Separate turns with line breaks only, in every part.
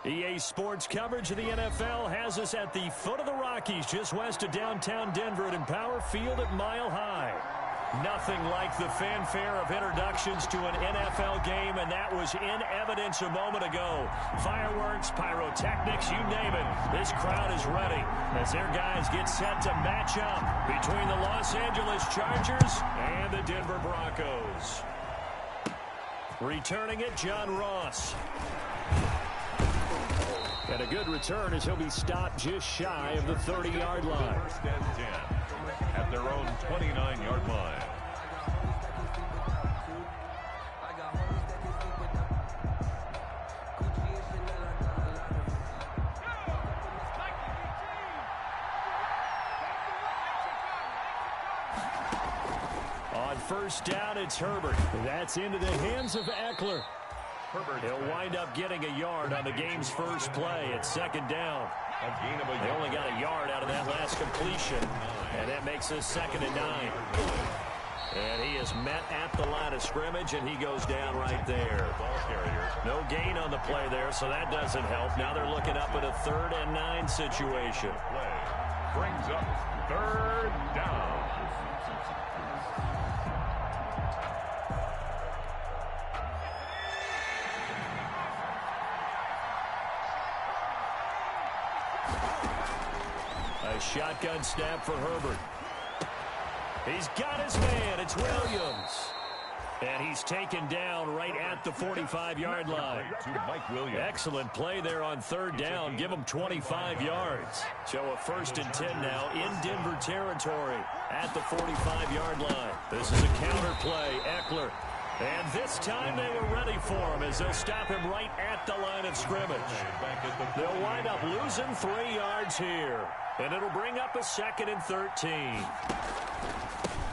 EA Sports coverage of the NFL has us at the foot of the Rockies, just west of downtown Denver at Empower Field at Mile High. Nothing like the fanfare of introductions to an NFL game, and that was in evidence a moment ago. Fireworks, pyrotechnics, you name it. This crowd is ready as their guys get set to match up between the Los Angeles Chargers and the Denver Broncos. Returning it, John Ross. And a good return as he'll be stopped just shy of the 30-yard line.
First and 10 at their own 29-yard line.
On first down, it's Herbert. That's into the hands of Eckler. He'll wind up getting a yard on the game's first play at second down. They only got a yard out of that last completion, and that makes us 2nd and 9. And he is met at the line of scrimmage, and he goes down right there. No gain on the play there, so that doesn't help. Now they're looking up at a 3rd and 9 situation.
Brings up 3rd down.
A shotgun snap for Herbert. He's got his man. It's Williams. And he's taken down right at the 45-yard line. Excellent play there on 3rd down. Give him 25 yards. So a 1st and 10 now in Denver territory at the 45-yard line. This is a counter play. Eckler. And this time they were ready for him as they'll stop him right at the line of scrimmage. They'll wind up losing 3 yards here. And it'll bring up a 2nd and 13.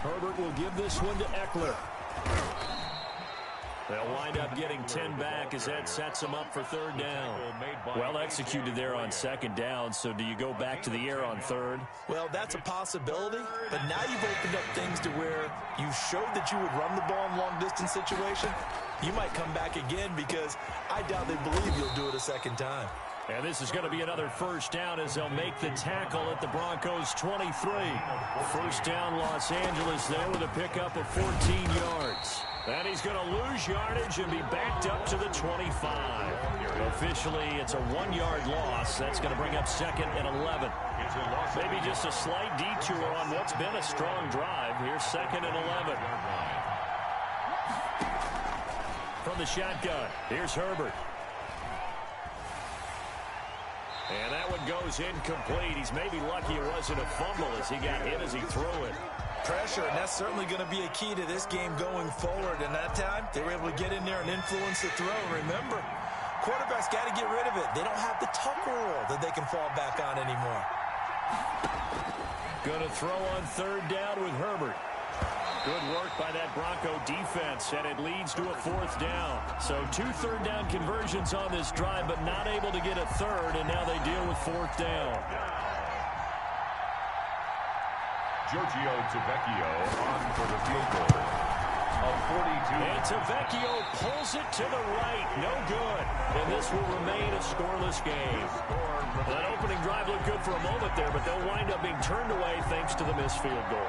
Herbert will give this one to Eckler. They'll wind up getting 10 back as that sets them up for 3rd down. Well executed there on 2nd down, so do you go back to the air on 3rd?
Well, that's a possibility, but now you've opened up things to where you showed that you would run the ball in long-distance situation. You might come back again because I doubt they believe you'll do it a 2nd time.
And this is going to be another 1st down as they'll make the tackle at the Broncos' 23. 1st down Los Angeles there with a pickup of 14 yards. And he's going to lose yardage and be backed up to the 25. Officially, it's a 1-yard loss. That's going to bring up 2nd and 11. Maybe just a slight detour on what's been a strong drive. Here's 2nd and 11. From the shotgun, here's Herbert. And that one goes incomplete. He's maybe lucky it wasn't a fumble as he got hit as he threw it.
Pressure, and that's certainly going to be a key to this game going forward. And that time, they were able to get in there and influence the throw. Remember, quarterbacks got to get rid of it. They don't have the Tucker rule that they can fall back on anymore.
Going to throw on 3rd down with Herbert. Good work by that Bronco defense, and it leads to a 4th down. So 2 3rd down conversions on this drive, but not able to get a 3rd, and now they deal with 4th down.
Giorgio Tavecchio on for the field goal. A 42.
And Tavecchio pulls it to the right. No good. And this will remain a scoreless game. That opening drive looked good for a moment there, but they'll wind up being turned away thanks to the missed field goal.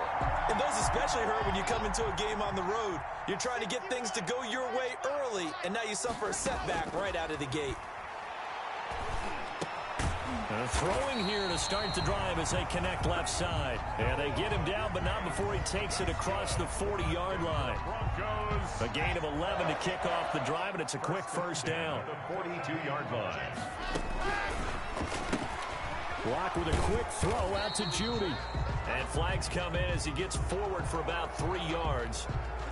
And those especially hurt when you come into a game on the road. You're trying to get things to go your way early, and now you suffer a setback right out of the gate.
Throwing here to start the drive as they connect left side. And they get him down, but not before he takes it across the 40-yard line. A gain of 11 to kick off the drive, and it's a quick 1st down.
The 42-yard line.
Block with a quick throw out to Judy. And flags come in as he gets forward for about 3 yards.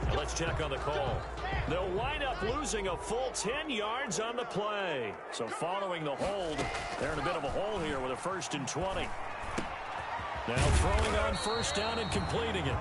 Now let's check on the call. They'll wind up losing a full 10 yards on the play. So following the hold, they're in a bit of a hole here with a 1st and 20. Now throwing on 1st down and completing it.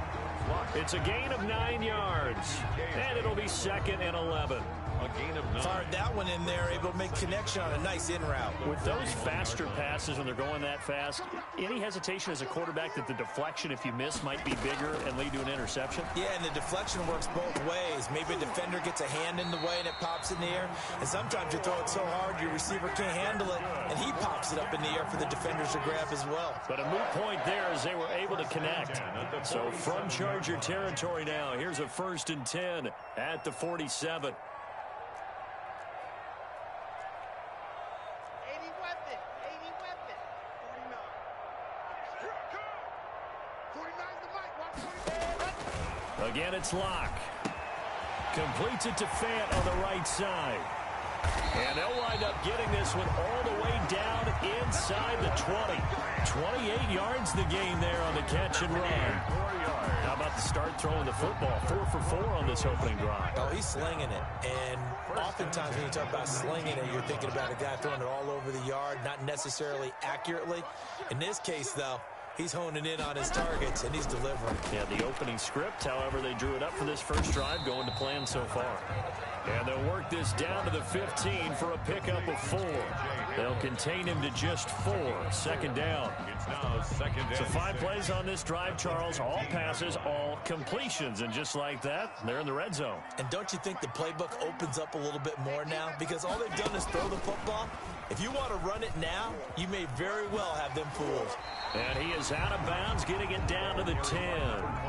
It's a gain of 9 yards. And it'll be 2nd and 11.
A gain of 9.
Fired that one in there, able to make connection on a nice in route.
With those faster passes when they're going that fast, any hesitation as a quarterback that the deflection, if you miss, might be bigger and lead to an interception?
Yeah, and the deflection works both ways. Maybe a defender gets a hand in the way and it pops in the air. And sometimes you throw it so hard your receiver can't handle it, and he pops it up in the air for the defenders to grab as well.
But a moot point there as they were able to connect. So from Charger territory now, here's a 1st and 10 at the 47. Again, it's Locke. Completes it to Fant on the right side. And they'll wind up getting this one all the way down inside the 20. 28 yards the gain there on the catch and run. How about the start throwing the football? 4 for 4 on this opening drive.
Oh, he's slinging it. And oftentimes when you talk about slinging it, you're thinking about a guy throwing it all over the yard, not necessarily accurately. In this case, though, he's honing in on his targets, and he's delivering.
Yeah, the opening script, however, they drew it up for this first drive, going to plan so far. And they'll work this down to the 15 for a pickup of 4. They'll contain him to just 4. 2nd down.
It's now 2nd and
So 5 plays on this drive, Charles. All passes, all completions. And just like that, they're in the red zone.
And don't you think the playbook opens up a little bit more now? Because all they've done is throw the football. If you want to run it now, you may very well have them fooled.
And he is out of bounds, getting it down to the 10.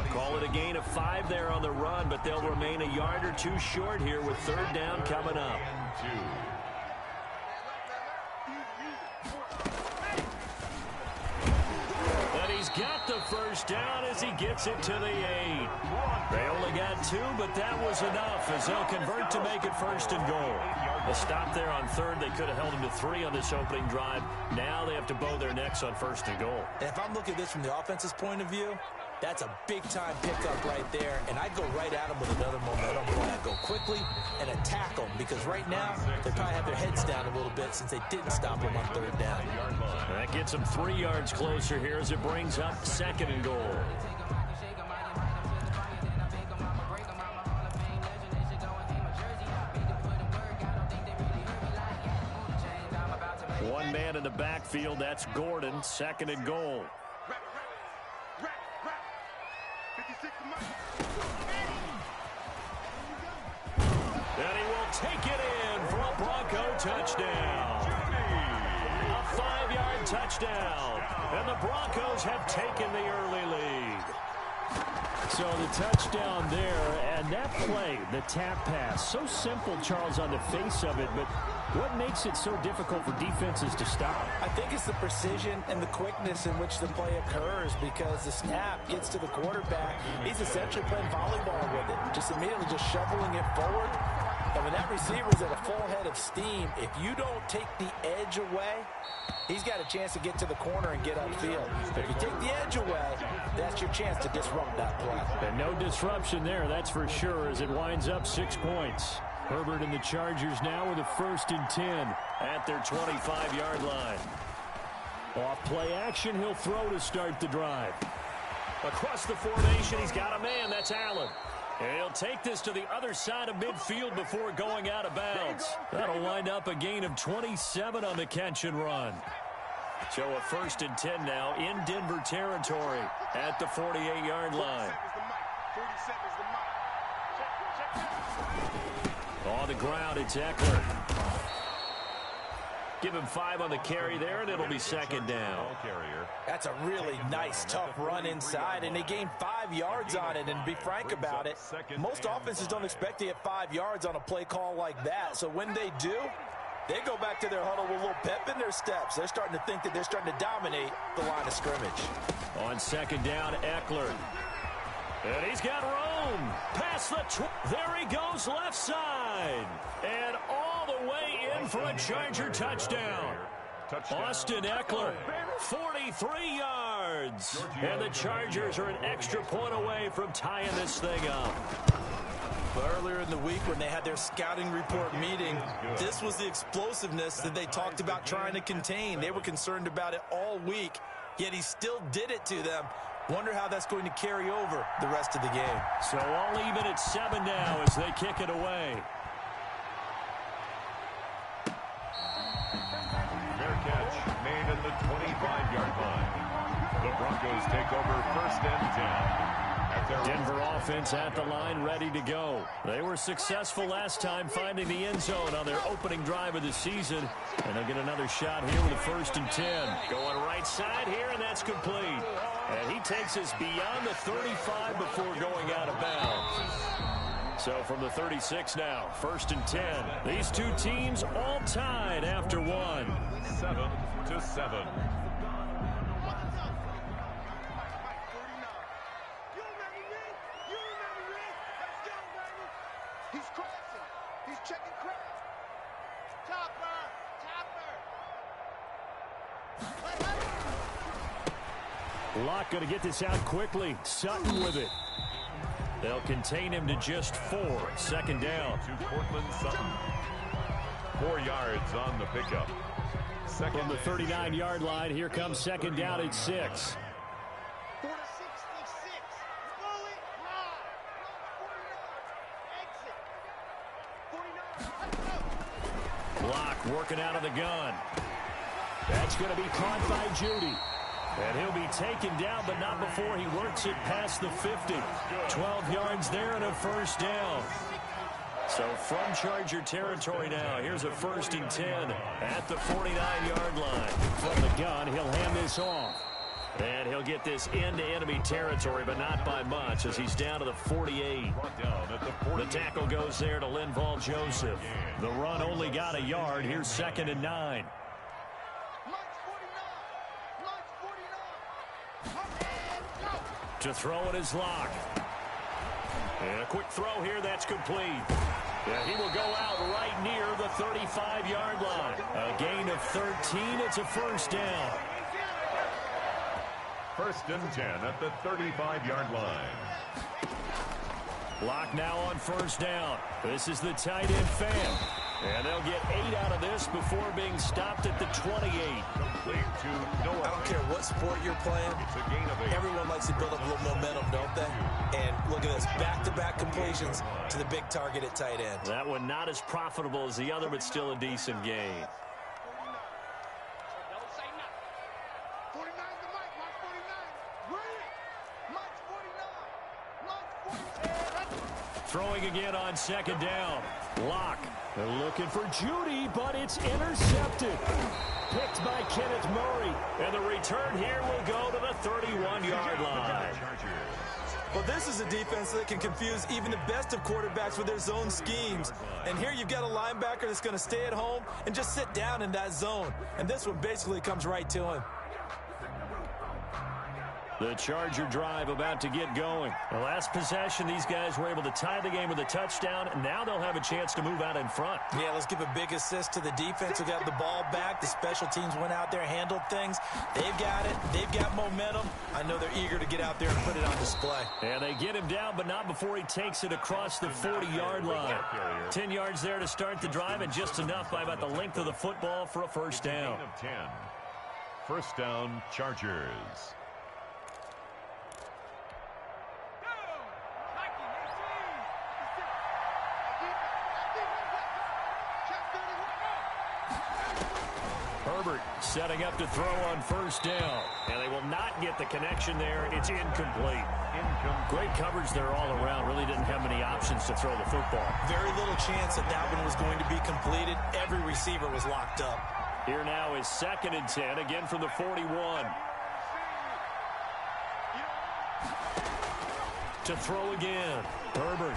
Call it a gain of 5 there on the run, but they'll remain a yard or 2 short here with 3rd down coming up. And he's got the 1st down as he gets it to the 8. They only got 2, but that was enough as they'll convert to make it 1st and goal. A stop there on 3rd. They could have held him to 3 on this opening drive. Now they have to bow their necks on 1st and goal.
And if I'm looking at this from the offense's point of view, that's a big-time pickup right there, and I'd go right at them with another momentum play. Go quickly and attack them, because right now they probably have their heads down a little bit since they didn't stop them on 3rd down.
That gets them 3 yards closer here as it brings up 2nd and goal. One man in the backfield, that's Gordon, 2nd and goal. And he will take it in for a Bronco touchdown. A 5-yard touchdown. And the Broncos have taken the early lead. So the touchdown there, and that play, the tap pass, so simple, Charles, on the face of it, but what makes it so difficult for defenses to stop?
I think it's the precision and the quickness in which the play occurs, because the snap gets to the quarterback. He's essentially playing volleyball with it, just immediately just shoveling it forward. And when that receiver's at a full head of steam, if you don't take the edge away, he's got a chance to get to the corner and get upfield. But if you take the edge away, that's your chance to disrupt that play.
And no disruption there, that's for sure, as it winds up 6 points. Herbert and the Chargers now with a 1st and 10 at their 25-yard line. Off play action, he'll throw to start the drive. Across the formation, he's got a man, that's Allen. And he'll take this to the other side of midfield before going out of bounds. That'll wind up a gain of 27 on the catch and run. So a 1st and 10 now in Denver territory at the 48-yard line. On the ground, it's Eckler. Give him 5 on the carry there, and it'll be 2nd down.
That's a really nice, tough run inside, and they gained 5 yards on it. And to be frank about it, most offenses don't expect to get 5 yards on a play call like that. So when they do, they go back to their huddle with a little pep in their steps. They're starting to think that they're starting to dominate the line of scrimmage.
On 2nd down, Eckler. And he's got room. Past the there he goes, left side. And all the way in for a Charger touchdown. Austin Eckler, 43 yards. And the Chargers are an extra point away from tying this thing up.
But earlier in the week when they had their scouting report meeting, this was the explosiveness that they talked about trying to contain. They were concerned about it all week, yet he still did it to them. Wonder how that's going to carry over the rest of the game.
So all even at 7 now as they kick it away.
Broncos take over 1st and 10.
Denver offense at the line, ready to go. They were successful last time finding the end zone on their opening drive of the season, and they'll get another shot here with a 1st and 10. Going right side here, and that's complete. And he takes us beyond the 35 before going out of bounds. So from the 36 now, 1st and 10. These two teams all tied after one.
7-7.
Locke going to get this out quickly. Sutton with it. They'll contain him to just 4. 2nd down.
To Cortland Sutton. 4 yards on the pickup.
From the 39-yard line, here comes 2nd down at 6. Locke working out of the gun. That's going to be caught by Judy. And he'll be taken down, but not before he works it past the 50. 12 yards there and a 1st down. So from Charger territory now, here's a 1st and 10 at the 49-yard line. From the gun, he'll hand this off. And he'll get this into enemy territory, but not by much, as he's down to the 48. The tackle goes there to Linval Joseph. The run only got a yard. Here's 2nd and 9. To throw it is Locke. And a quick throw here, that's complete. Yeah, he will go out right near the 35-yard line. A gain of 13, it's a 1st down.
1st and 10 at the 35-yard line.
Locke now on 1st down. This is the tight end fan. And they'll get 8 out of this before being stopped at the 28.
I don't care what sport you're playing.
It's a gain of 8.
Everyone likes to build up a little momentum, don't they? And look at this, back-to-back completions to the big target at tight end.
That one not as profitable as the other, but still a decent gain. Throwing again on 2nd down. Locke. They're looking for Judy, but it's intercepted. Picked by Kenneth Murray. And the return here will go to the 31-yard line.
Well, this is a defense that can confuse even the best of quarterbacks with their zone schemes. And here you've got a linebacker that's going to stay at home and just sit down in that zone. And this one basically comes right to him.
The Charger drive about to get going. The last possession, these guys were able to tie the game with a touchdown, and now they'll have a chance to move out in front.
Yeah, let's give a big assist to the defense who got the ball back. The special teams went out there, handled things. They've got it. They've got momentum. I know they're eager to get out there and put it on display.
And they get him down, but not before he takes it across the 40-yard line. 10 yards there to start the drive, and just enough by about the length of the football for a 1st down.
1st down, Chargers.
Herbert setting up to throw on 1st down. And they will not get the connection there. It's incomplete. Great coverage there all around. Really didn't have many options to throw the football.
Very little chance that that one was going to be completed. Every receiver was locked up.
Here now is 2nd and 10, again from the 41. To throw again. Herbert.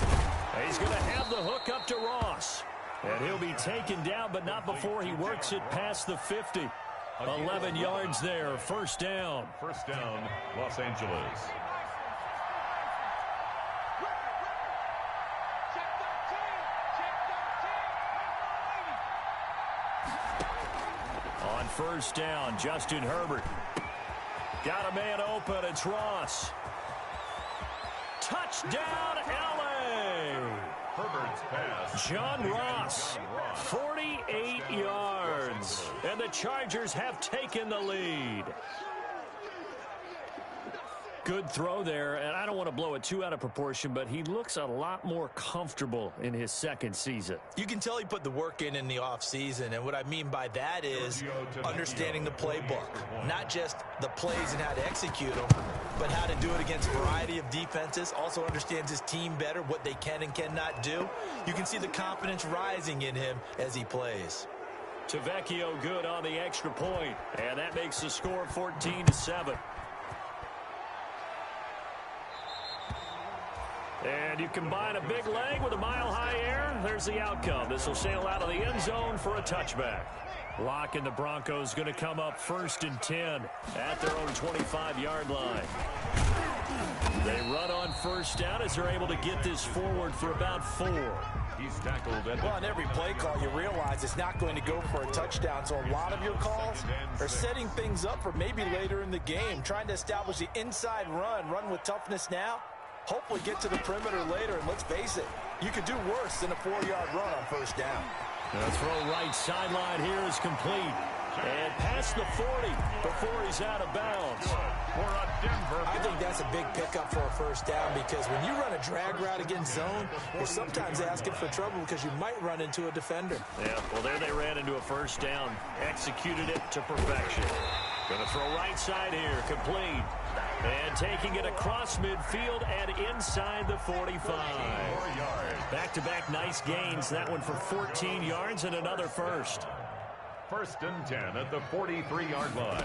He's going to have the hook up to Ross. And he'll be taken down, but not before he works it past the 50. 11 yards there, 1st down.
1st down, Los Angeles.
On 1st down, Justin Herbert. Got a man open, it's Ross. Touchdown, L.A.
Herbert's pass.
John Ross, 48 yards. And the Chargers have taken the lead. Good throw there, and I don't want to blow it too out of proportion, but he looks a lot more comfortable in his second season.
You can tell he put the work in the offseason, and what I mean by that is understanding the playbook. Not just the plays and how to execute them, but how to do it against a variety of defenses. Also understands his team better, what they can and cannot do. You can see the confidence rising in him as he plays.
Tavecchio good on the extra point, and that makes the score 14-7. And you combine a big leg with a mile-high air, there's the outcome. This will sail out of the end zone for a touchback. Locke and the Broncos going to come up 1st and 10 at their own 25-yard line. They run on first down as they're able to get this forward for about 4.
He's tackled at
on every play call, you realize it's not going to go for a touchdown. So a lot of your calls are setting things up for maybe later in the game, trying to establish the inside run with toughness now. Hopefully get to the perimeter later, and let's face it, you could do worse than a 4-yard run on first down.
The throw right sideline here is complete. And past the 40 before he's out of bounds.
I think that's a big pickup for a first down, because when you run a drag route against zone, you're sometimes asking for trouble because you might run into a defender.
Yeah, well, there they ran into a first down. Executed it to perfection. Going to throw right side here, complete. And taking it across midfield and inside the 45. Back-to-back nice gains. That one for 14 yards and another first.
1st and 10 at the 43-yard line.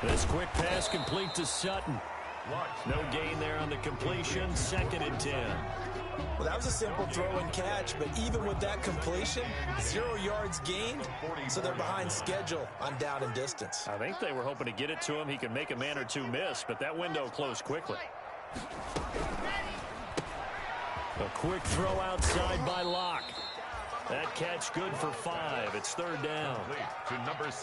This quick pass complete to Sutton. No gain there on the completion. 2nd and 10.
Well, that was a simple throw and catch, but even with that completion, 0 yards gained, so they're behind schedule on down and distance.
I think they were hoping to get it to him. He could make a man or two miss, but that window closed quickly. A quick throw outside by Locke. That catch good for 5. It's 3rd down.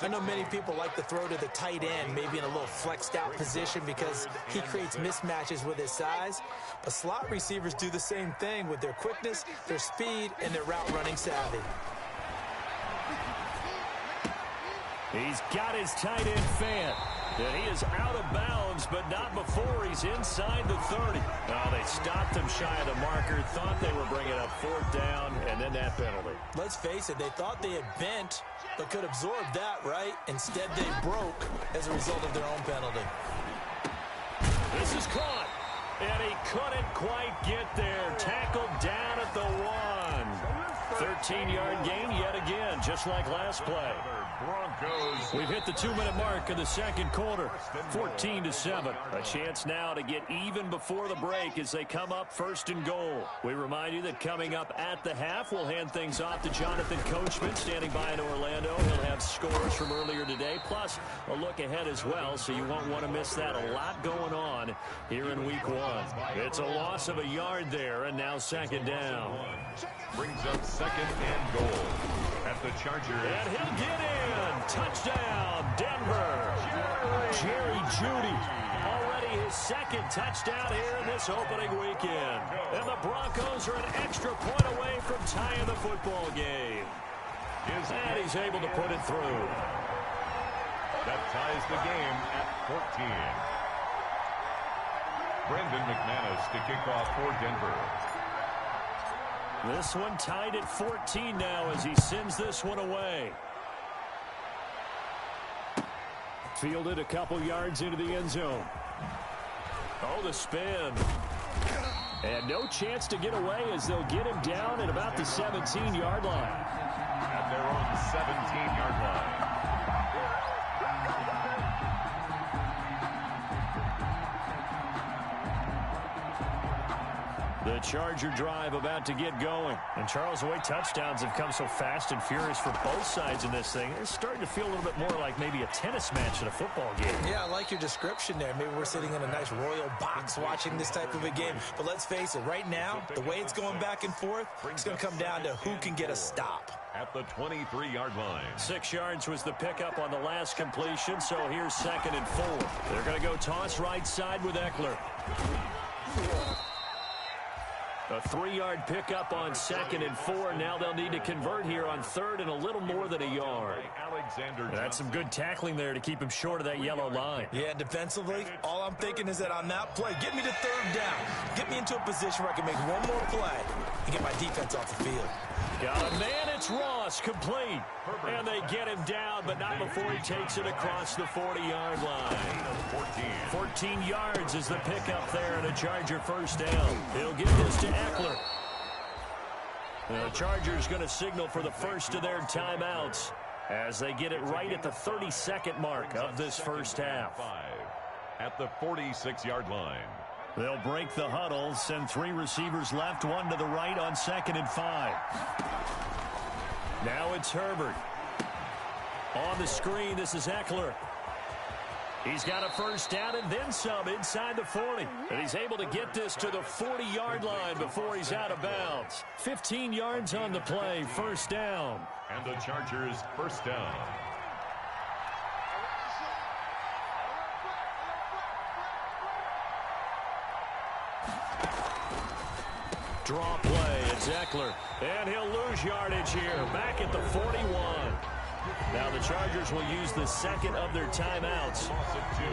I know many people like to throw to the tight end, maybe in a little flexed out position because he creates mismatches with his size. But slot receivers do the same thing with their quickness, their speed, and their route running savvy.
He's got his tight end Fant. And he is out of bounds, but not before he's inside the 30. Oh, they stopped him shy of the marker, thought they were bringing up 4th down, and then that penalty.
Let's face it, they thought they had bent, but could absorb that, right? Instead, they broke as a result of their own penalty.
This is caught, and he couldn't quite get there. Tackled down at the 1. 13-yard gain yet again, just like last play.
Broncos.
We've hit the 2-minute mark of the second quarter, 14-7. A chance now to get even before the break as they come up 1st and goal. We remind you that coming up at the half, we'll hand things off to Jonathan Coachman, standing by in Orlando. He'll have scores from earlier today, plus a look ahead as well, so you won't want to miss that. A lot going on here in week 1. It's a loss of a yard there, and now 2nd down.
Brings up 2nd and goal at the Chargers.
And he'll get in. Touchdown, Denver. Jerry Jeudy. Already his 2nd touchdown here in this opening weekend. And the Broncos are an extra point away from tying the football game. And he's able to put it through.
That ties the game at 14. Brendan McManus to kick off for Denver.
This one tied at 14 now as he sends this one away. Fielded a couple yards into the end zone. Oh, the spin. And no chance to get away as they'll get him down at about the 17-yard line.
At their own 17-yard line.
The Charger drive about to get going. And Charles, the way touchdowns have come so fast and furious for both sides in this thing, it's starting to feel a little bit more like maybe a tennis match at a football game.
Yeah, I like your description there. Maybe we're sitting in a nice royal box watching this type of a game. But let's face it, right now, the way it's going back and forth, it's going to come down to who can get a stop.
At the 23-yard line.
6 yards was the pickup on the last completion, so here's 2nd and 4. They're going to go toss right side with Eckler. A 3-yard pickup on 2nd and 4. Now they'll need to convert here on 3rd and a little more than a yard. That's some good tackling there to keep him short of that yellow line.
Yeah, defensively, all I'm thinking is that on that play, get me to 3rd down. Get me into a position where I can make one more play and get my defense off the field.
Got a man, it's Ross, complete. And they get him down, but not before he takes it across the 40-yard line. 14 yards is the pickup there, and a Charger first down. He'll give this to Eckler. The Chargers going to signal for the first of their timeouts as they get it right at the 32nd mark of this first half.
At the 46-yard line.
They'll break the huddle, send 3 receivers left, 1 to the right on 2nd and 5. Now it's Herbert. On the screen, this is Eckler. He's got a first down and then some inside the 40. And he's able to get this to the 40-yard line before he's out of bounds. 15 yards on the play, first down.
And the Chargers first down.
Draw play, it's Eckler. And he'll lose yardage here, back at the 41. Now the Chargers will use the second of their timeouts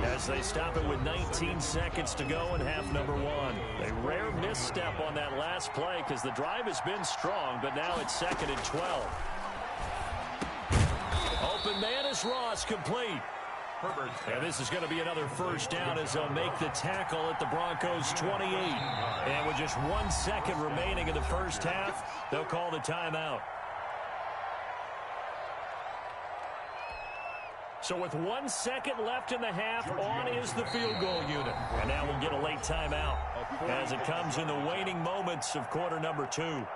as they stop it with 19 seconds to go in half number 1. A rare misstep on that last play because the drive has been strong, but now it's 2nd and 12. Open man is Ross, complete. And this is going to be another first down as they'll make the tackle at the Broncos' 28. And with just 1 second remaining in the first half, they'll call the timeout. So with 1 second left in the half, on is the field goal unit. And now we'll get a late timeout as it comes in the waning moments of quarter number 2.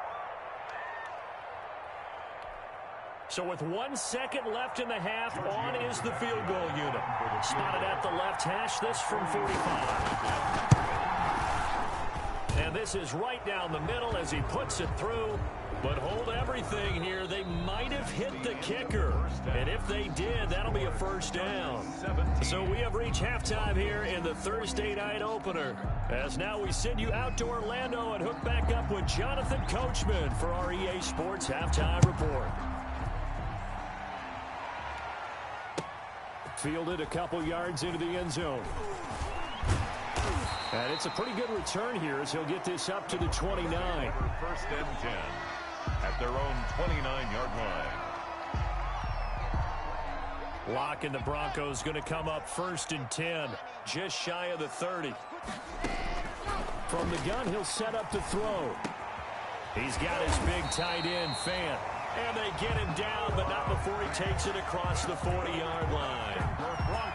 So with 1 second left in the half, on is the field goal unit. Spotted at the left hash, this from 45. And this is right down the middle as he puts it through. But hold everything here. They might have hit the kicker. And if they did, that'll be a first down. So we have reached halftime here in the Thursday night opener. As now we send you out to Orlando and hook back up with Jonathan Coachman for our EA Sports Halftime Report. Fielded a couple yards into the end zone. And it's a pretty good return here as he'll get this up to the 29.
First and 10 at their own 29-yard line.
Lock and the Broncos going to come up first and 10, just shy of the 30. From the gun, he'll set up to throw. He's got his big tight end, Fant. And they get him down, but not before he takes it across the 40-yard line.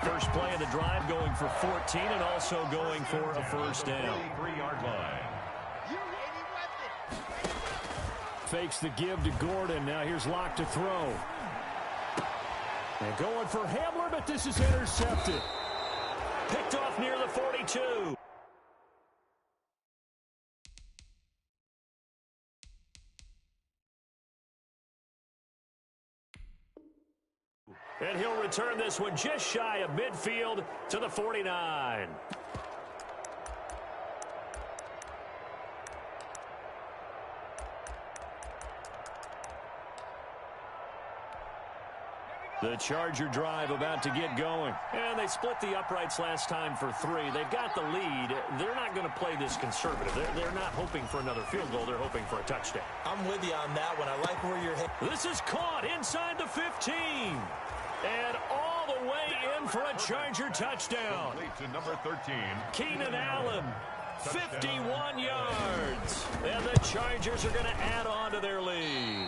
First play of the drive going for 14 and also going for a first down.
43-yard line.
Fakes the give to Gordon. Now here's Locke to throw. And going for Hamler, but this is intercepted. Picked off near the 42. And he'll return this one just shy of midfield to the 49. The Charger drive about to get going. And they split the uprights last time for 3. They've got the lead. They're not going to play this conservative. They're not hoping for another field goal. They're hoping for a touchdown.
I'm with you on that one. I like where you're headed.
This is caught inside the 15. And all the way in for a Charger touchdown.
To number 13.
Keenan Allen, 51 yards. And the Chargers are going to add on to their lead.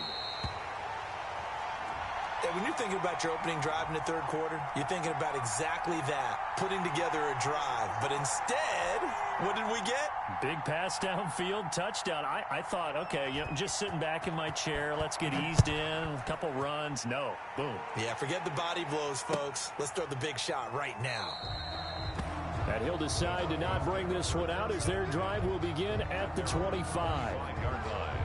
And when you're thinking about your opening drive in the third quarter, you're thinking about exactly that, putting together a drive. But instead, what did we get?
Big pass downfield, touchdown. I thought, okay, just sitting back in my chair, let's get eased in, a couple runs. No, boom.
Yeah, forget the body blows, folks. Let's throw the big shot right now.
And he'll decide to not bring this one out as their drive will begin at the 25.
5-yard line.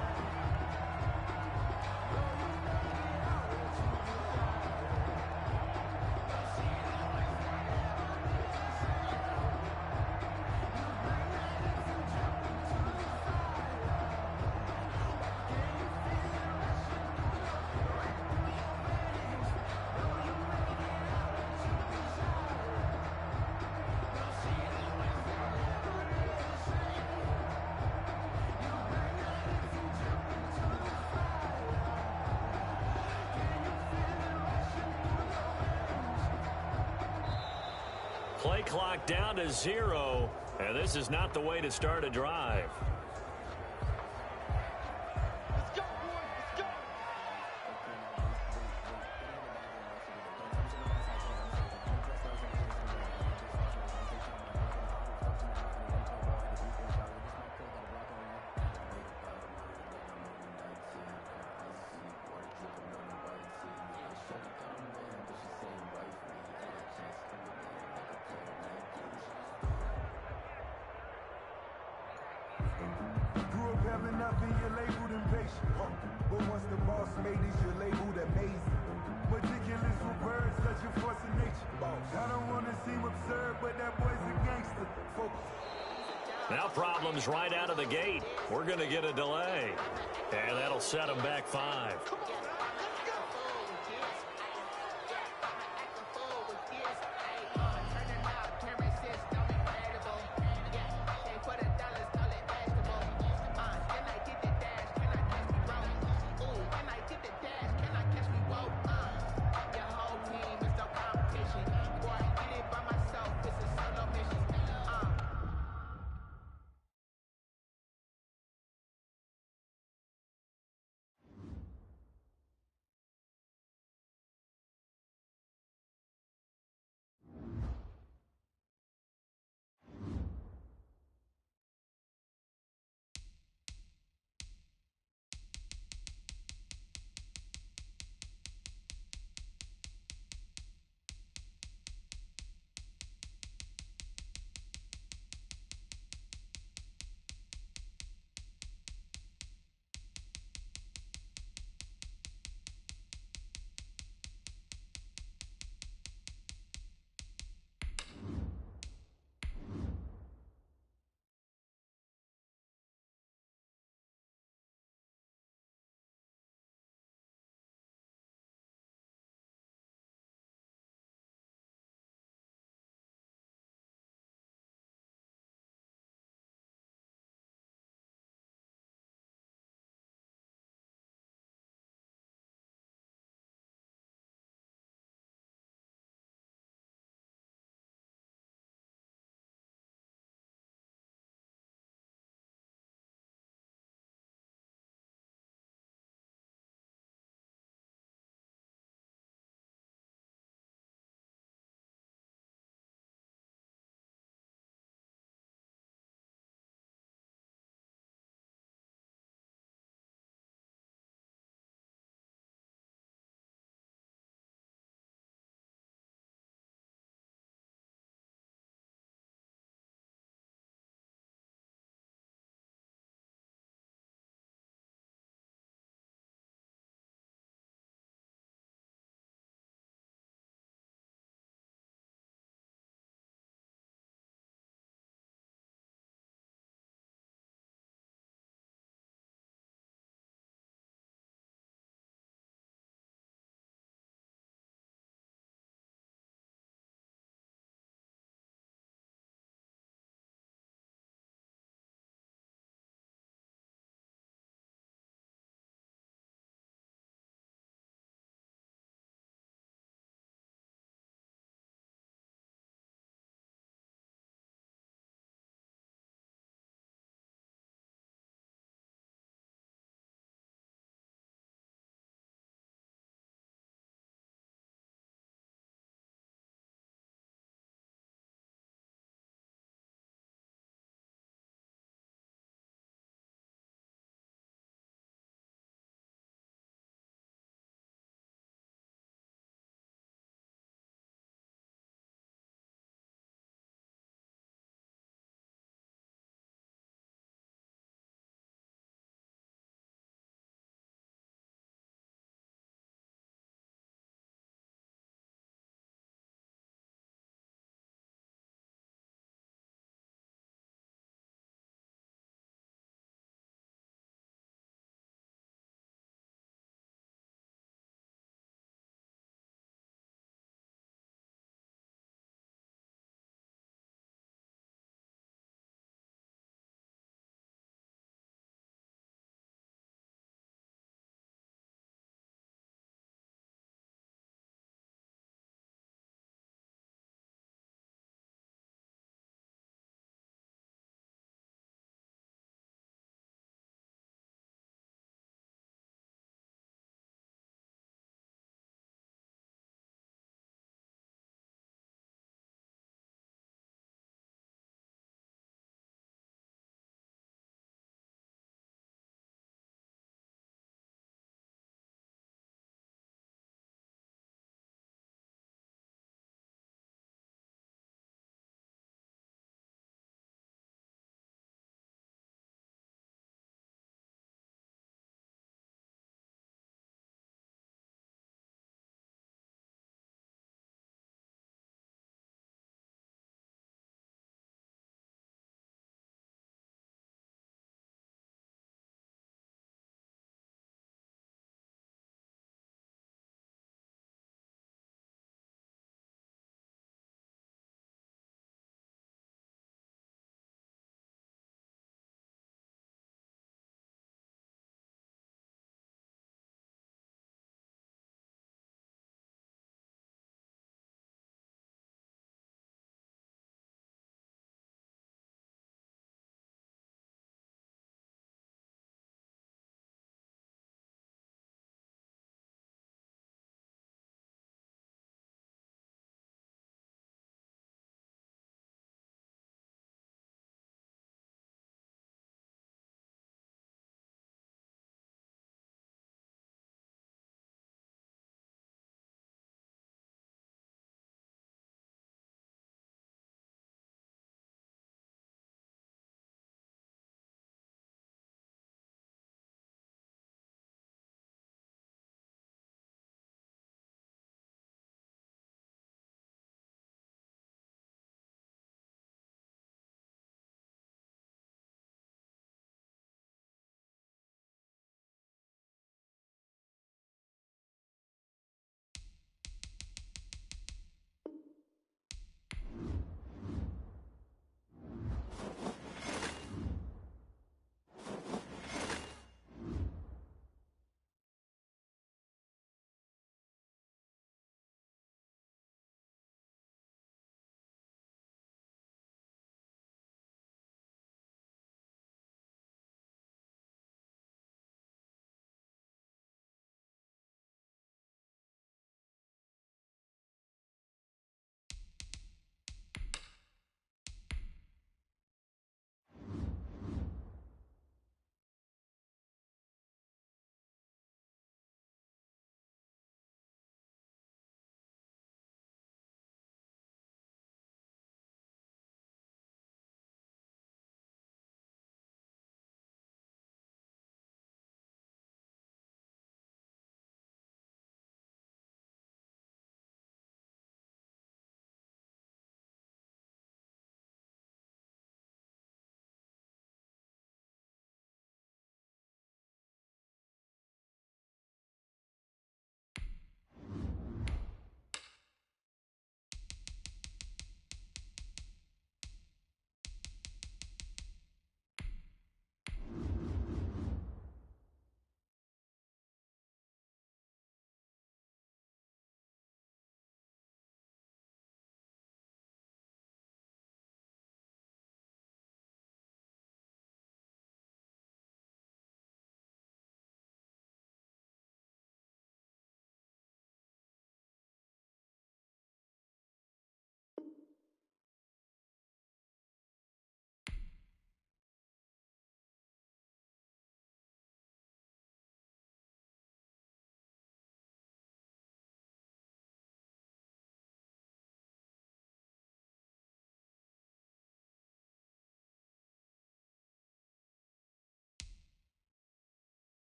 Play clock down to 0, and this is not the way to start a drive. Now problems right out of the gate. We're going to get a delay. And that'll set them back 5.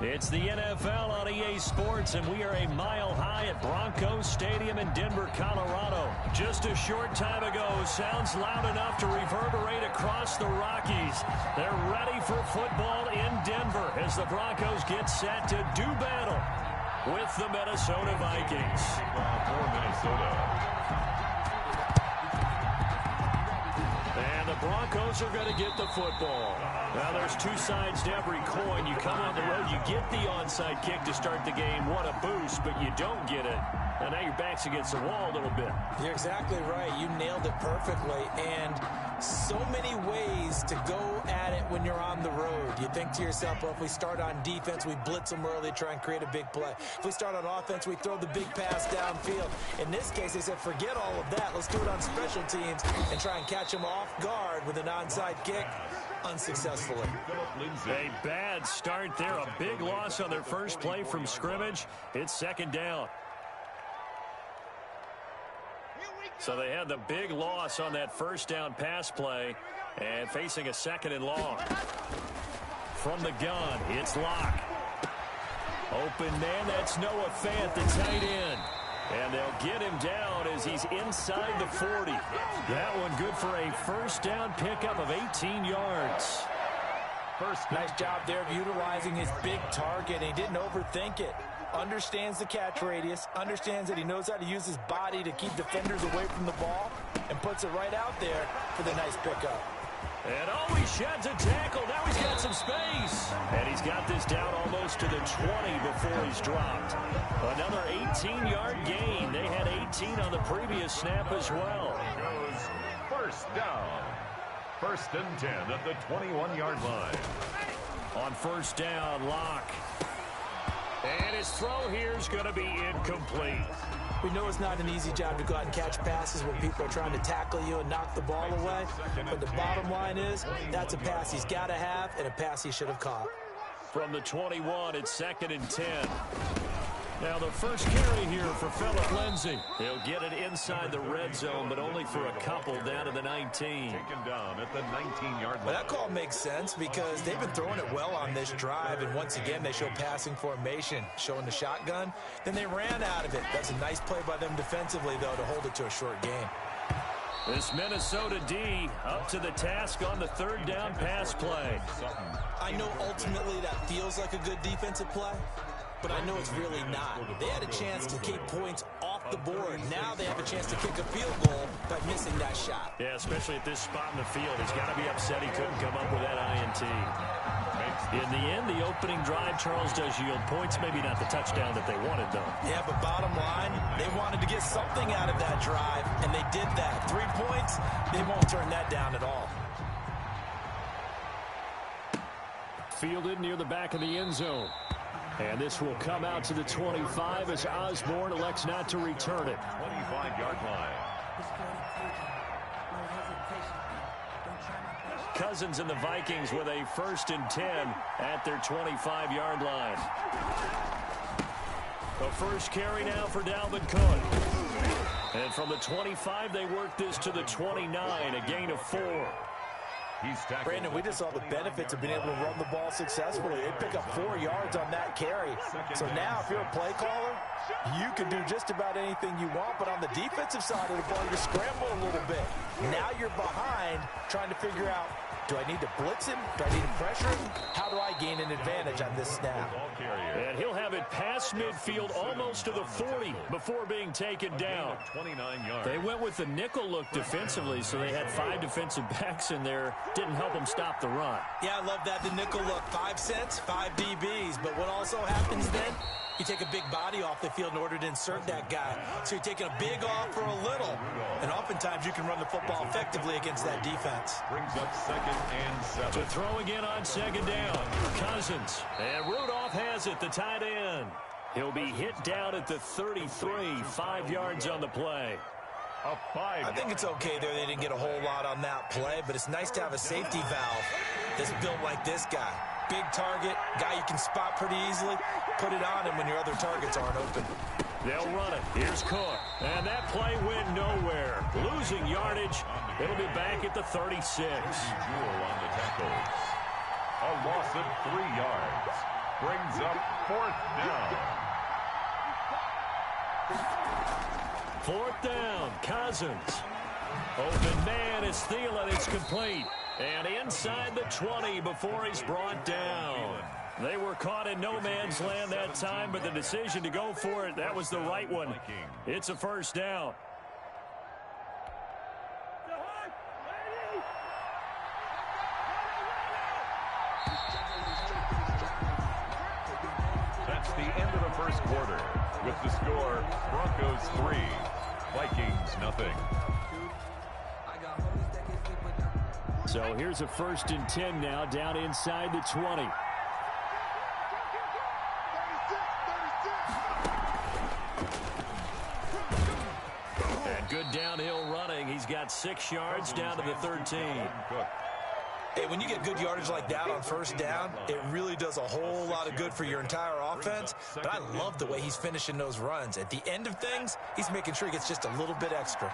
It's the NFL on EA Sports, and we are a mile high at Broncos Stadium in Denver, Colorado. Just a short time ago, sounds loud enough to reverberate across the Rockies. They're ready for football in Denver as the Broncos get set to do battle with the Minnesota Vikings.
For Minnesota.
And the Broncos are going to get the football. Now, there's two sides to every coin. You come on the road, you get the onside kick to start the game. What a boost, but you don't get it. And now your back's against the wall a little bit.
You're exactly right. You nailed it perfectly. And so many ways to go at it when you're on the road. You think to yourself, well, if we start on defense, we blitz them early, try and create a big play. If we start on offense, we throw the big pass downfield. In this case, they said, forget all of that. Let's do it on special teams and try and catch them off guard with an onside kick. Unsuccessfully.
A bad start there. A big loss on their first play from scrimmage. It's second down. So they had the big loss on that first down pass play and facing a second and long. From the gun, it's Locke. Open man, that's Noah Fant, the tight end. And they'll get him down as he's inside the 40. That one good for a first down pickup of 18 yards.
Nice job there of utilizing his big target. He didn't overthink it. Understands the catch radius, understands that he knows how to use his body to keep defenders away from the ball, and puts it right out there for the nice pickup.
And he sheds a tackle. Now he's got some space. And he's got this down almost to the 20 before he's dropped. Another 18-yard gain. They had 18 on the previous snap as well.
Goes first down. First and 10 at the 21-yard line.
On first down, Locke. And his throw here is going to be incomplete.
We know it's not an easy job to go out and catch passes when people are trying to tackle you and knock the ball away. But the bottom line is, that's a pass he's got to have and a pass he should have caught.
From the 21, it's second and 10. Now the first carry here for Phillip Lindsay. He'll get it inside the red zone, but only for a couple down to the 19.
Taken down at the 19-yard line.
Well, that call makes sense because they've been throwing it well on this drive, and once again they show passing formation, showing the shotgun. Then they ran out of it. That's a nice play by them defensively, though, to hold it to a short game.
This Minnesota D up to the task on the third down pass play.
I know ultimately that feels like a good defensive play, but I know it's really not. They had a chance to keep points off the board. Now they have a chance to kick a field goal by missing that shot.
Yeah, especially at this spot in the field. He's got to be upset he couldn't come up with that INT. In the end, the opening drive, Charles, does yield points. Maybe not the touchdown that they wanted, though.
Yeah, but bottom line, they wanted to get something out of that drive, and they did that. 3 points, they won't turn that down at all.
Fielded near the back of the end zone. And this will come out to the 25 as Osborne elects not to return it.
25-yard line.
Cousins and the Vikings with a first and 10 at their 25-yard line. The first carry now for Dalvin Cook. And from the 25, they work this to the 29, a gain of 4.
Brandon, we just saw the benefits of being able to run the ball successfully. They pick up 4 yards on that carry. So now if you're a play caller, you can do just about anything you want. But on the defensive side of the ball, you scramble a little bit. Now you're behind trying to figure out, do I need to blitz him? Do I need to pressure him? How do I gain an advantage on this snap?
And he'll have it past midfield almost to the 40 before being taken down.
29 yards.
They went with the nickel look defensively, so they had 5 defensive backs in there. Didn't help them stop the run.
Yeah, I love that. The nickel look, 5 cents, 5 DBs. But what also happens then? You take a big body off the field in order to insert that guy. So you're taking a big off for a little. And oftentimes you can run the football effectively against that defense.
Brings up second and 7.
To throw again on second down. Cousins. And Rudolph has it, the tight end. He'll be hit down at the 33, 5 yards on the play.
I think it's okay there. They didn't get a whole lot on that play, but it's nice to have a safety valve that's built like this guy. Big target, guy you can spot pretty easily. Put it on him when your other targets aren't open.
They'll run it. Here's Cook. And that play went nowhere. Losing yardage. It'll be back at the 36.
Jewell on the tackle. A loss of 3 yards. brings up 4th down.
4th down, Cousins. Open man is Thielen. It's complete. And inside the 20 before he's brought down. They were caught in no man's land that time, but the decision to go for it, that was the right one. It's a 1st down.
That's the end of the 1st quarter. With the score, Broncos 3, Vikings nothing.
So here's a 1st and 10 now, down inside the 20. And good downhill running. He's got 6 yards down to the 13.
Hey, when you get good yardage like that on 1st down, it really does a whole lot of good for your entire offense. But I love the way he's finishing those runs. At the end of things, he's making sure he gets just a little bit extra.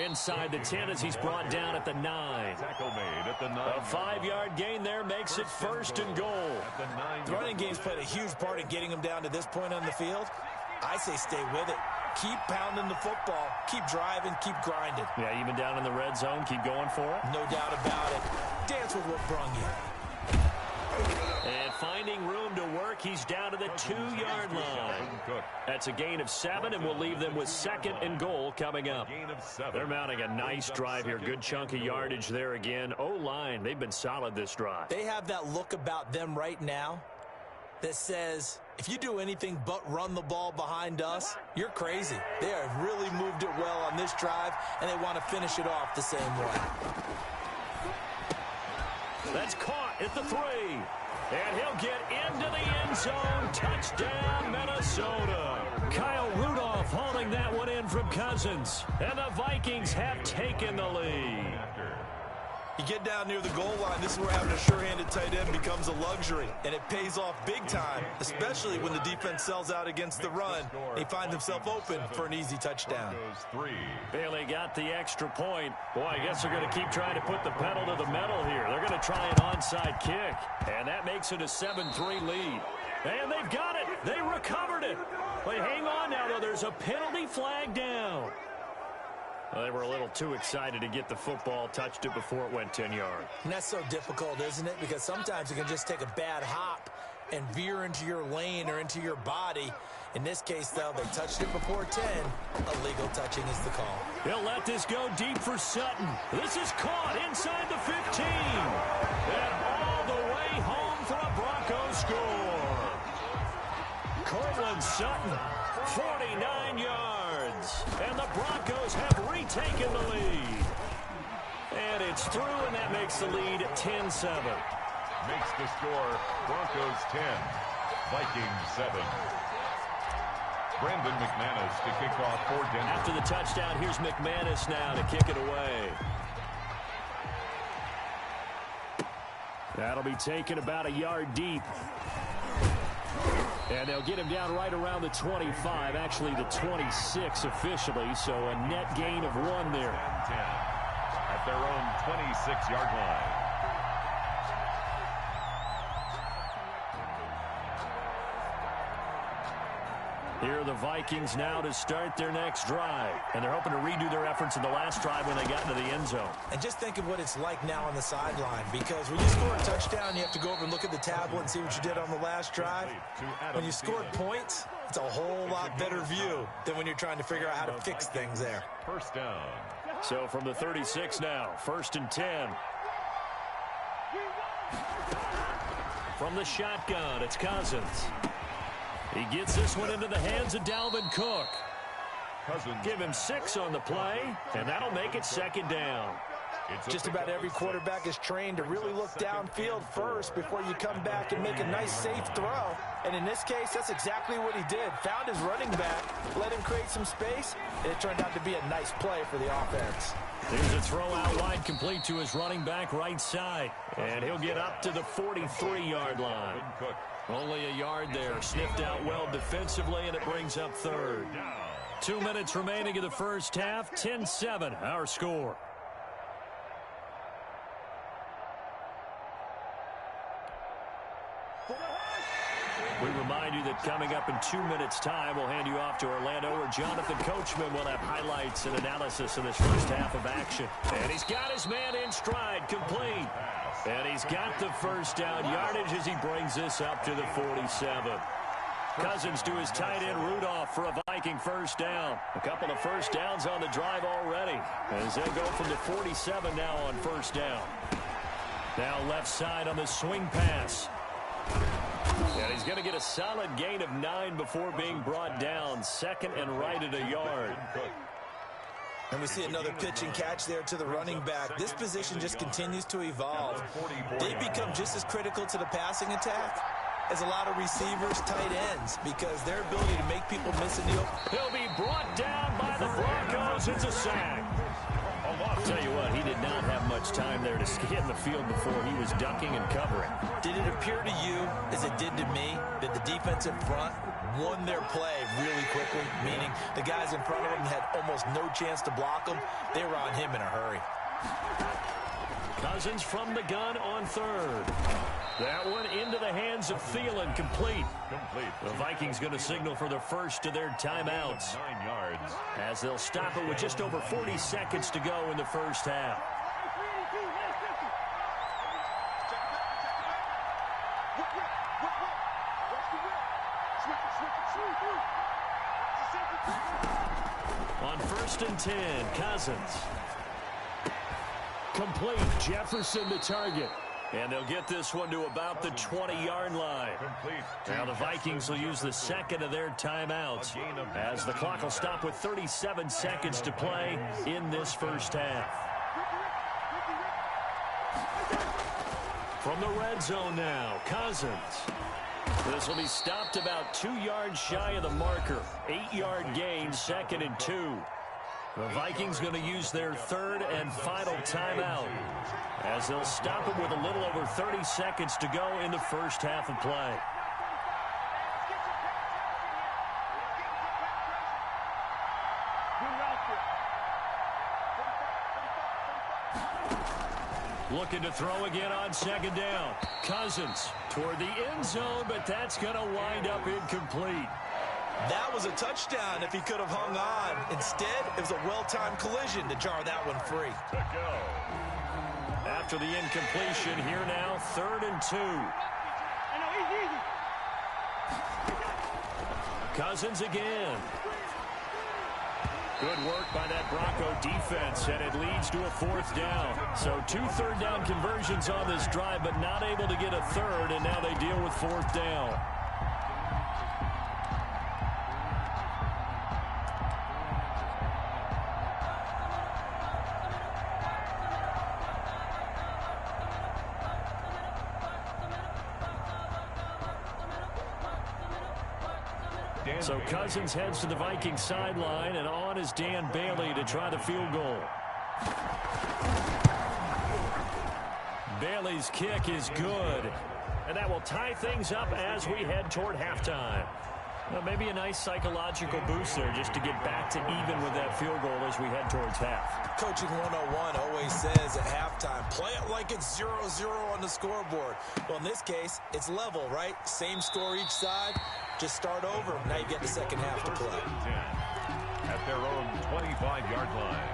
Inside the 10 as he's brought down at the 9.
Tackle made at the 9.
A 5-yard gain there makes it 1st and goal.
The running game's played a huge part in getting him down to this point on the field. I say stay with it. Keep pounding the football. Keep driving. Keep grinding.
Yeah, even down in the red zone, keep going for it.
No doubt about it. Dance with what brung you.
And finding room to work, he's down to the 2-yard line. That's a gain of 7, and we'll leave them with 2nd and goal coming up. They're mounting a nice drive here. Good chunk of yardage there again. O-line, they've been solid this drive.
They have that look about them right now that says, if you do anything but run the ball behind us, you're crazy. They have really moved it well on this drive, and they want to finish it off the same way.
That's caught at the 3. And he'll get into the end zone. Touchdown, Minnesota. Kyle Rudolph holding that one in from Cousins. And the Vikings have taken the lead.
You get down near the goal line, this is where having a sure-handed tight end becomes a luxury. And it pays off big time, especially when the defense sells out against the run. He finds himself open for an easy touchdown.
Bailey got the extra point. Boy, I guess they're going to keep trying to put the pedal to the metal here. They're going to try an onside kick. And that makes it a 7-3 lead. And they've got it. They recovered it. But hang on now, though. There's a penalty flag down. Well, they were a little too excited to get the football, touched it before it went 10 yards.
And that's so difficult, isn't it? Because sometimes you can just take a bad hop and veer into your lane or into your body. In this case, though, they touched it before 10. Illegal touching is the call.
He'll let this go deep for Sutton. This is caught inside the 15. And all the way home for a Broncos score. Cortland Sutton, 49 yards. And the Broncos have retaken the lead. And it's through, and that makes the lead 10-7.
Makes the score Broncos 10, Vikings 7. Brandon McManus to kick off for Denver.
After the touchdown, here's McManus now to kick it away. That'll be taken about a yard deep. And they'll get him down right around the 25, actually the 26 officially, so a net gain of 1 there.
10 at their own 26-yard line.
Here are the Vikings now to start their next drive. And they're hoping to redo their efforts in the last drive when they got into the end zone.
And just think of what it's like now on the sideline. Because when you score a touchdown, you have to go over and look at the tablet and see what you did on the last drive. When you scored points, it's a whole lot better view than when you're trying to figure out how to fix things there.
First down.
So from the 36 now, 1st and 10. From the shotgun, it's Cousins. He gets this one into the hands of Dalvin Cook.
Cousins.
Give him 6 on the play, and that'll make it 2nd down.
Just about every quarterback is trained to really look downfield first before you come back and make a nice, safe throw. And in this case, that's exactly what he did. Found his running back, let him create some space, and it turned out to be a nice play for the offense.
Here's a throw out wide, complete to his running back right side. And he'll get up to the 43-yard line. Only a yard there. Sniffed out well defensively, and it brings up third. 2 minutes remaining in the first half. 10-7, our score. We remind you that coming up in 2 minutes' time, we'll hand you off to Orlando, where Jonathan Coachman will have highlights and analysis of this first half of action. And he's got his man in stride, complete. And he's got the first down yardage as he brings this up to the 47. Cousins to his tight end Rudolph for a Viking first down. A couple of first downs on the drive already, as they'll go from the 47 now on first down. Now left side on the swing pass. And he's going to get a solid gain of 9 before being brought down. Second and right at a yard.
And we see another pitch and catch there to the running back. This position just continues to evolve. They become just as critical to the passing attack as a lot of receivers, tight ends, because their ability to make people miss in the open.
He'll be brought down by the Broncos. It's a sack. I'll tell you what, he did not have much time there to get in the field before he was ducking and covering.
Did it appear to you, as it did to me, that the defensive front won their play really quickly, meaning the guys in front of him had almost no chance to block him? They were on him in a hurry.
Cousins from the gun on third. That one into the hands of Thielen, complete. The Vikings going to signal for the first of their timeouts,
9 yards,
as they'll stop it with just over 40 seconds to go in the first half. On 1st and 10, Cousins. Complete. Jefferson the target. And they'll get this one to about the 20-yard line. Now the Vikings will use the second of their timeouts, as the clock will stop with 37 seconds to play in this first half. From the red zone now, Cousins. This will be stopped about 2 yards shy of the marker. 8-yard gain, 2nd and 2. The Vikings going to use their third and final timeout, as they'll stop it with a little over 30 seconds to go in the first half of play. Looking to throw again on 2nd down. Cousins toward the end zone, but that's going to wind up incomplete.
That was a touchdown if he could have hung on. Instead, it was a well-timed collision to jar that one free.
After the incompletion, here now, 3rd and 2. Cousins again. Good work by that Bronco defense, and it leads to a 4th down. So 2 third-down conversions on this drive, but not able to get a third, and now they deal with 4th down. So Cousins heads to the Vikings sideline, and on is Dan Bailey to try the field goal. Bailey's kick is good, and that will tie things up as we head toward halftime. Well, maybe a nice psychological boost there just to get back to even with that field goal as we head towards half.
Coaching 101 always says at halftime, play it like it's 0-0 on the scoreboard. Well, in this case, it's level, right? Same score each side. Just start over. Now you get the second half to play.
At their own 25-yard line.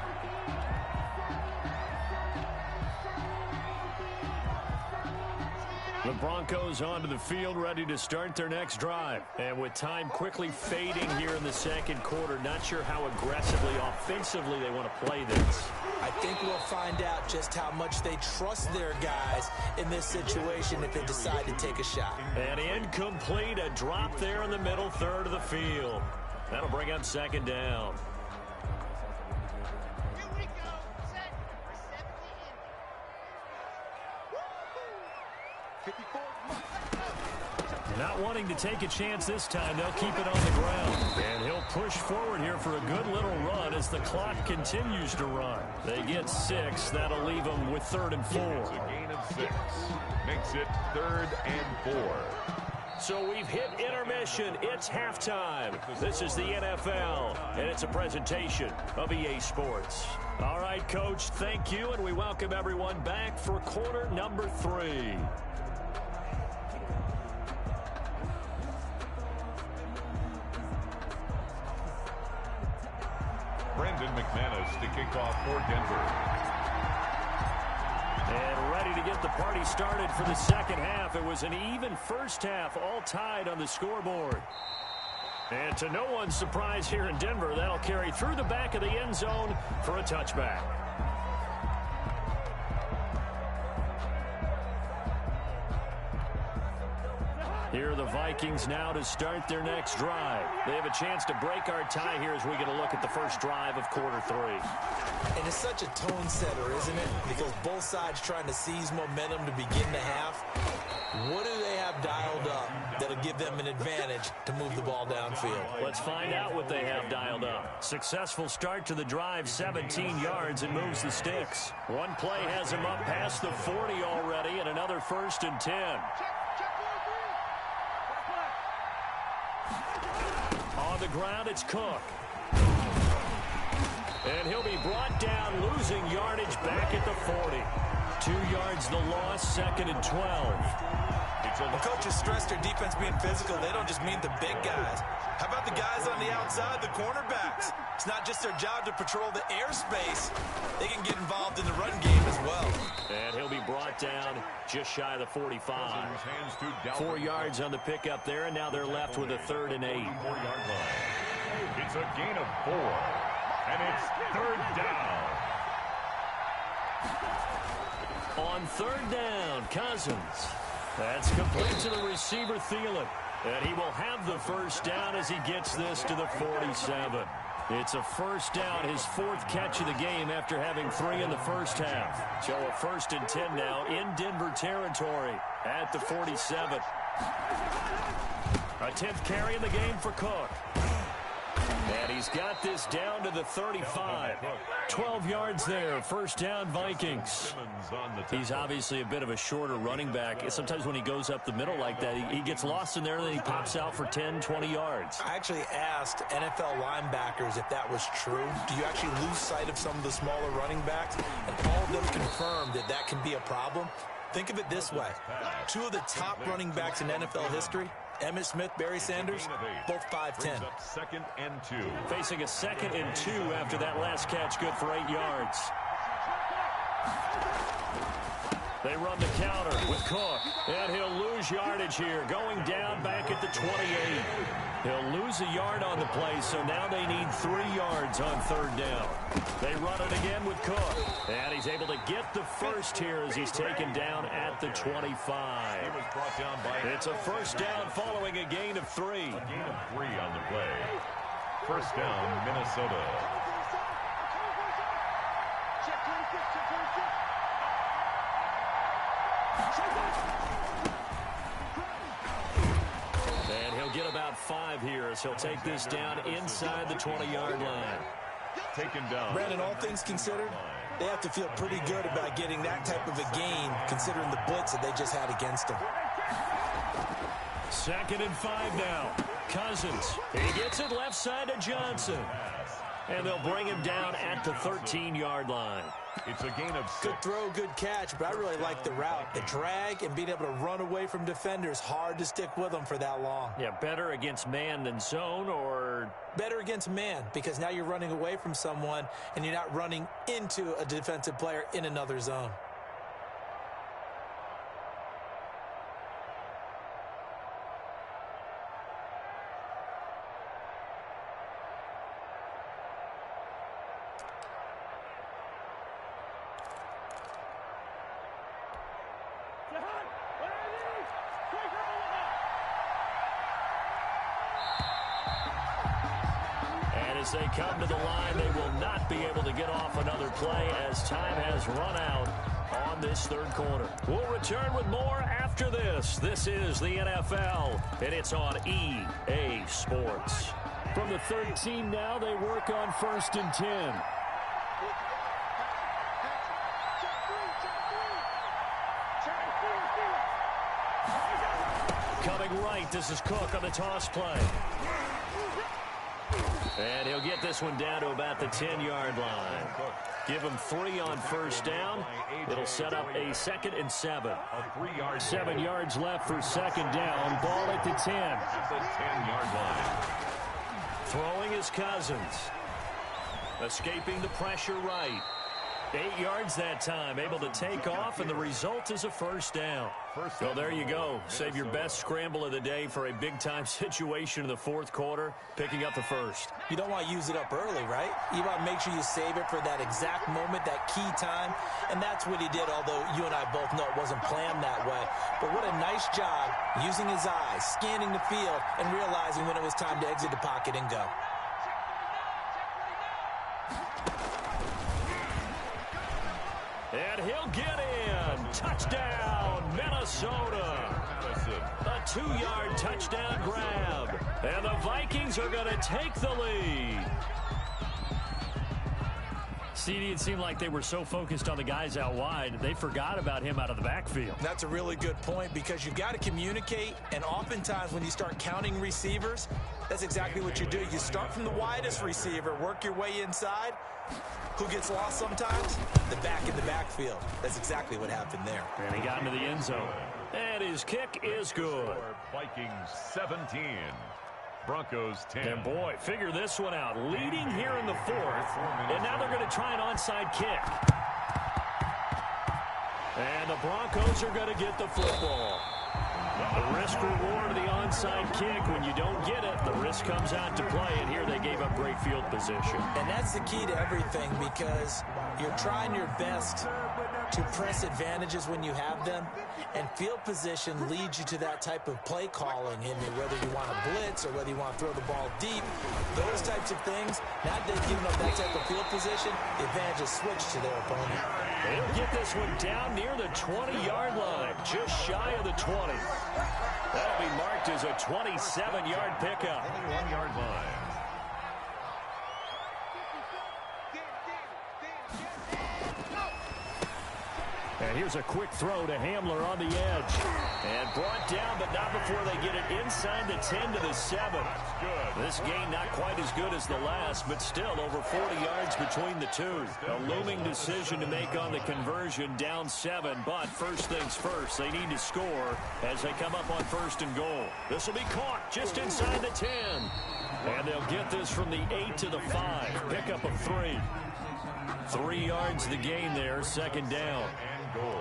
The Broncos onto the field, ready to start their next drive. And with time quickly fading here in the second quarter, not sure how aggressively, offensively they want to play this.
I think we'll find out just how much they trust their guys in this situation if they decide to take a shot.
And incomplete, a drop there in the middle third of the field. That'll bring up 2nd down.
Here we go. Set for 17.
wanting to take a chance this time. They'll keep it on the ground. And he'll push forward here for a good little run as the clock continues to run. They get 6. That'll leave them with 3rd and 4.
It's a gain of 6. Makes it 3rd and 4.
So we've hit intermission. It's halftime. This is the NFL, and it's a presentation of EA Sports. All right, Coach, thank you, and we welcome everyone back for quarter number 3.
Brandon McManus to kick off for Denver.
And ready to get the party started for the second half. It was an even first half, all tied on the scoreboard. And to no one's surprise here in Denver, that'll carry through the back of the end zone for a touchback. Here are the Vikings now to start their next drive. They have a chance to break our tie here as we get a look at the first drive of quarter 3.
And it's such a tone setter, isn't it? Because both sides trying to seize momentum to begin the half. What do they have dialed up that'll give them an advantage to move the ball downfield?
Let's find out what they have dialed up. Successful start to the drive, 17 yards, and moves the sticks. One play has him up past the 40 already, and another 1st and 10. On the ground, it's Cook. And he'll be brought down, losing yardage back at the 40. 2 yards the loss, 2nd and 12.
The coaches stress their defense being physical. They don't just mean the big guys. How about the guys on the outside, the cornerbacks? It's not just their job to patrol the airspace. They can get involved in the run game as well. And
he'll be brought down just shy of the 45. 4 yards on the pickup there, and now they're left with a 3rd and 8.
4-yard line. It's a gain of 4, and it's 3rd down.
On 3rd down, Cousins. That's complete to the receiver, Thielen. And he will have the first down as he gets this to the 47. It's a first down, his 4th catch of the game after having 3 in the first half. So a 1st and 10 now in Denver territory at the 47. A 10th carry in the game for Cook. And he's got this down to the 35. 12 yards there. First down, Vikings. He's obviously a bit of a shorter running back. Sometimes when he goes up the middle like that, he gets lost in there, and then he pops out for 10, 20 yards.
I actually asked NFL linebackers if that was true. Do you actually lose sight of some of the smaller running backs? And all of them confirmed that that can be a problem. Think of it this way. 2 of the top running backs in NFL history, Emmitt Smith, Barry Sanders, both 5'10".
2nd and 2.
Facing a 2nd and 2 after that last catch, good for 8 yards. They run the counter with Cook, and he'll lose yardage here, going down back at the 28. He'll lose a yard on the play, so now they need 3 yards on 3rd down. They run it again with Cook, and he's able to get the first here as he's taken down at the 25. It's a first down following a gain of 3.
A gain of 3 on the play. First down, Minnesota.
And he'll get about 5 here as he'll take this down inside the 20-yard line.
Taken down.
Brandon, all things considered, they have to feel pretty good about getting that type of a gain considering the blitz that they just had against them.
2nd and 5 now. Cousins. He gets it left side to Johnson. And they'll bring him down at the 13-yard line.
It's a gain of 6.
Good throw, good catch, but I really like the route. The drag and being able to run away from defenders, hard to stick with them for that long.
Yeah, better against man than zone, or?
Better against man, because now you're running away from someone and you're not running into a defensive player in another zone.
As they come to the line, they will not be able to get off another play as time has run out on this third quarter. We'll return with more after this. This is the NFL, and it's on EA Sports. From the 13 now, they work on 1st and 10. Coming right, this is Cook on the toss play. And he'll get this one down to about the 10-yard line. Give him 3 on 1st down. It'll set up a 2nd and 7. 7 yards left for 2nd down. Ball at the 10.
The 10-yard line.
Throwing his Cousins. Escaping the pressure right. 8 yards that time. Able to take off, and the result is a 1st down. Well, there you go. Save your best scramble of the day for a big-time situation in the 4th quarter, picking up the 1st.
You don't want to use it up early, right? You want to make sure you save it for that exact moment, that key time, and that's what he did, although you and I both know it wasn't planned that way. But what a nice job using his eyes, scanning the field, and realizing when it was time to exit the pocket and go.
And he'll get in. Touchdown, Minnesota. A 2-yard touchdown grab. And the Vikings are going to take the lead. CD, it seemed like they were so focused on the guys out wide, they forgot about him out of the backfield.
That's a really good point, because you've got to communicate, and oftentimes when you start counting receivers, that's exactly what you do. You start from the widest receiver, work your way inside. Who gets lost sometimes? The back in the backfield. That's exactly what happened there.
And he got into the end zone. And his kick is good.
Vikings 17. Broncos 10.
And boy, figure this one out. Leading here in the 4th, and now they're going to try an onside kick. And the Broncos are going to get the football. The risk-reward of the onside kick. When you don't get it, the risk comes out to play, and here they gave up great field position.
And that's the key to everything, because you're trying your best to press advantages when you have them, and field position leads you to that type of play calling, and whether you want to blitz or whether you want to throw the ball deep, those types of things. Now that they've given up that type of field position, the advantage is switched to their opponent.
They'll get this one down near the 20-yard line, just shy of the 20. That'll be marked as a 27-yard pickup.
21-yard line.
And here's a quick throw to Hamler on the edge. And brought down, but not before they get it inside the 10 to the 7. This gain not quite as good as the last, but still over 40 yards between the two. A looming decision to make on the conversion, down 7. But first things first, they need to score as they come up on 1st and goal. This will be caught just inside the 10. And they'll get this from the 8 to the 5. Pickup of 3. 3 yards the gain there, 2nd down.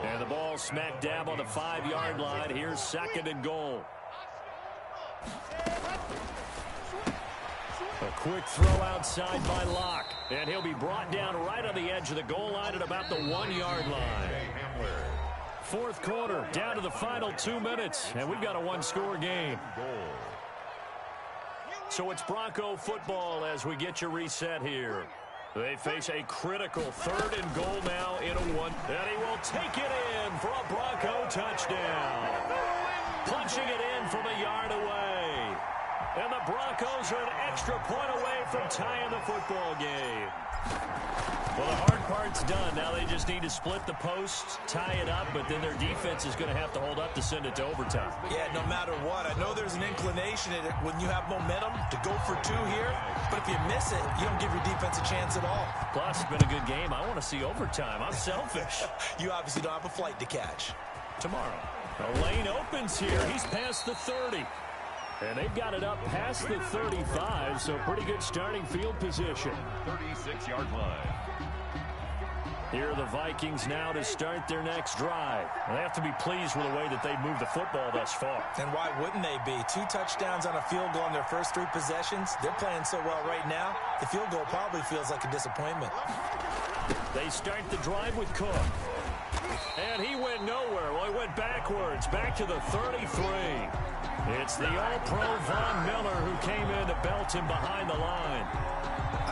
And the ball smack dab on the 5-yard line. Here's 2nd and goal. A quick throw outside by Locke. And he'll be brought down right on the edge of the goal line at about the 1-yard line. 4th quarter, down to the final 2 minutes. And we've got a 1-score game. So it's Bronco football as we get your reset here. They face a critical 3rd and goal now in a 1. And he will take it in for a Bronco touchdown. Punching it in from a yard away. And the Broncos are an extra point away from tying the football game. Well, the hard part's done. Now they just need to split the posts, tie it up, but then their defense is going to have to hold up to send it to overtime.
Yeah, no matter what. I know there's an inclination in it when you have momentum to go for 2 here, but if you miss it, you don't give your defense a chance at all.
Plus, it's been a good game. I want to see overtime. I'm selfish.
You obviously don't have a flight to catch.
Tomorrow. The lane opens here. He's past the 30. And they've got it up past the 35, so pretty good starting field position.
36-yard line.
Here are the Vikings now to start their next drive. And they have to be pleased with the way that they've moved the football thus far.
And why wouldn't they be? 2 touchdowns on a field goal in their first 3 possessions. They're playing so well right now, the field goal probably feels like a disappointment.
They start the drive with Cook. And he went nowhere. Well, he went backwards, back to the 33. It's the All-Pro Von Miller who came in to belt him behind the line.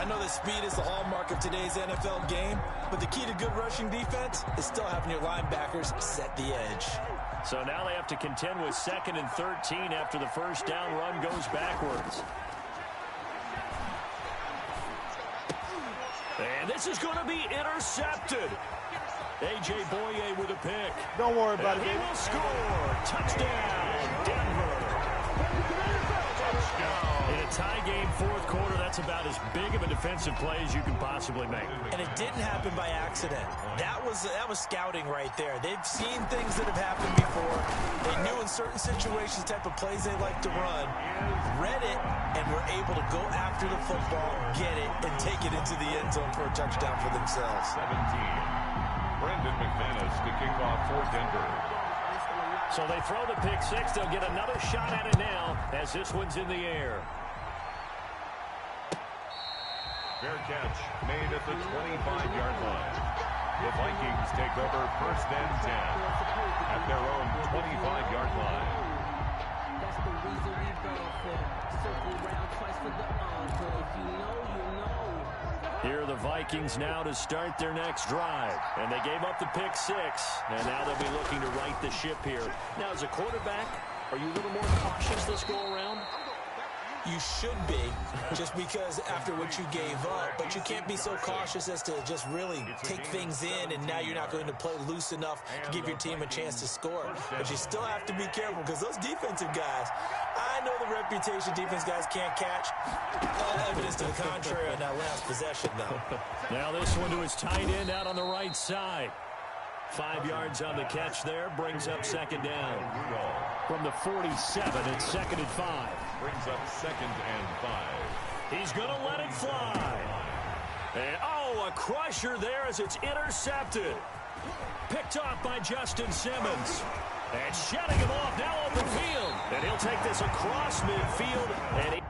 I know that speed is the hallmark of today's NFL game, but the key to good rushing defense is still having your linebackers set the edge.
So now they have to contend with 2nd and 13 after the first down run goes backwards. And this is going to be intercepted. A.J. Boye with a pick.
Don't worry about it,
He
baby.
will score. Touchdown, Denver. In a tie game, 4th quarter, that's about as big of a defensive play as you can possibly make.
And it didn't happen by accident. That was scouting right there. They've seen things that have happened before. They knew in certain situations the type of plays they like to run, read it, and were able to go after the football, get it, and take it into the end zone for a touchdown for themselves.
17. Brendan McManus to kick off for Denver.
So they throw the pick 6. They'll get another shot at it now as this one's in the air.
Fair catch made at the 25-yard line. The Vikings take over 1st and 10 at their own 25-yard line.
That's the reason we go for circle round twice for the encore. If you know, you know.
Here are the Vikings now to start their next drive. And they gave up the pick 6. And now they'll be looking to right the ship here. Now, as a quarterback, are you a little more cautious this go around?
You should be, just because after what you gave up, but you can't be so cautious as to just really take things in, and now you're not going to play loose enough to give your team a chance to score. But you still have to be careful, because those defensive guys, I know the reputation defense guys can't catch. Evidence to the contrary on that last possession, though.
Now this one to his tight end out on the right side. 5 yards on the catch there, brings up 2nd down. From the 47, it's 2nd and 5.
Brings up 2nd and 5.
He's going to let it fly. And, oh, a crusher there as it's intercepted. Picked off by Justin Simmons. And shedding him off now open field. And he'll take this across midfield. And